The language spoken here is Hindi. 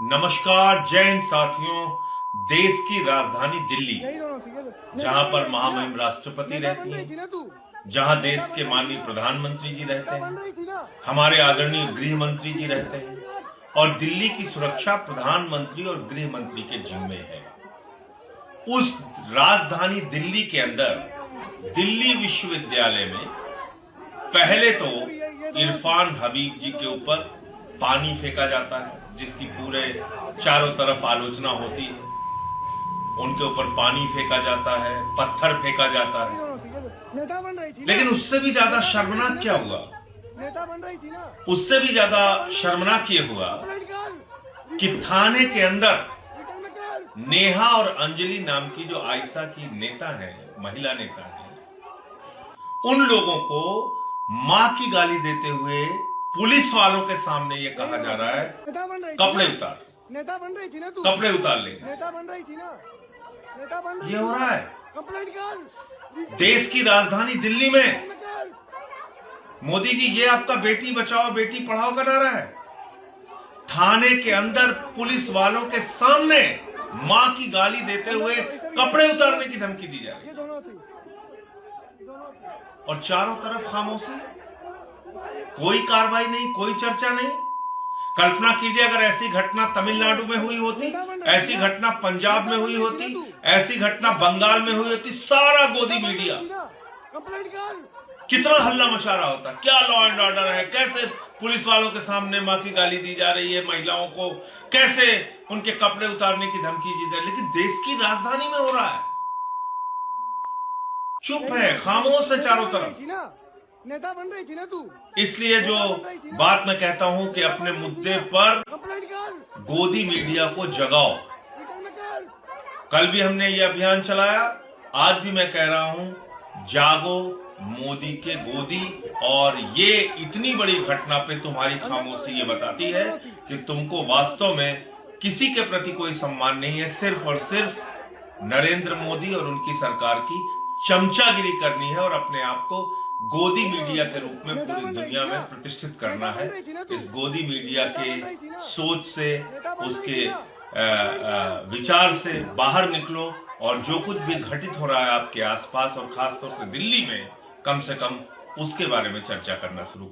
नमस्कार जय हिंद साथियों। देश की राजधानी दिल्ली, जहां पर महामहिम राष्ट्रपति रहती हैं, जहां देश के माननीय प्रधानमंत्री जी रहते हैं, हमारे आदरणीय गृह मंत्री जी रहते हैं और दिल्ली की सुरक्षा प्रधानमंत्री और गृह मंत्री के जिम्मे है। उस राजधानी दिल्ली के अंदर दिल्ली विश्वविद्यालय में पहले तो इरफान हबीब जी के ऊपर पानी फेंका जाता है, जिसकी पूरे चारों तरफ आलोचना होती है। उनके ऊपर पानी फेंका जाता है, पत्थर फेंका जाता है। लेकिन उससे भी ज्यादा शर्मनाक क्या हुआ, उससे भी ज्यादा शर्मनाक ये हुआ कि थाने के अंदर नेहा और अंजलि नाम की जो आयशा की नेता है, महिला नेता है, उन लोगों को मां की गाली देते हुए पुलिस वालों के सामने ये कहा जा रहा है कपड़े उतार, नेता बन रही थी ना तू, कपड़े उतार ले। नेता बन रही थी ना, नेता बन रही ये हो रहा है कंप्लेंट कर देश की राजधानी दिल्ली में। मोदी जी, ये आपका बेटी बचाओ बेटी पढ़ाओ का नारा है। थाने के अंदर पुलिस वालों के सामने मां की गाली देते हुए कपड़े उतारने की धमकी दी जा रही है और चारों तरफ खामोशी, कोई कार्रवाई नहीं, कोई चर्चा नहीं। कल्पना कीजिए अगर ऐसी घटना तमिलनाडु में हुई होती, ऐसी घटना पंजाब में हुई होती, ऐसी घटना बंगाल में हुई होती, सारा गोदी मीडिया कितना हल्ला मचा रहा होता। क्या लॉ एंड ऑर्डर है, कैसे पुलिस वालों के सामने मां की गाली दी जा रही है, महिलाओं को कैसे उनके कपड़े उतारने की धमकी दी जा रही है। लेकिन देश की राजधानी में हो रहा है, चुप है, खामोश है चारों तरफ। नेता बन रही थी ना तू, इसलिए जो बात मैं कहता हूं कि अपने मुद्दे पर गोदी मीडिया को जगाओ। कल भी हमने ये अभियान चलाया, आज भी मैं कह रहा हूं, जागो मोदी के गोदी। और ये इतनी बड़ी घटना पे तुम्हारी खामोशी ये बताती है कि तुमको वास्तव में किसी के प्रति कोई सम्मान नहीं है, सिर्फ और सिर्फ नरेंद्र मोदी और उनकी सरकार की चमचागिरी करनी है और अपने आप को गोदी मीडिया के रूप में पूरी दुनिया में प्रतिष्ठित करना है। इस गोदी मीडिया के सोच से, उसके विचार से बाहर निकलो और जो कुछ भी घटित हो रहा है आपके आसपास और खासतौर से दिल्ली में, कम से कम उसके बारे में चर्चा करना शुरू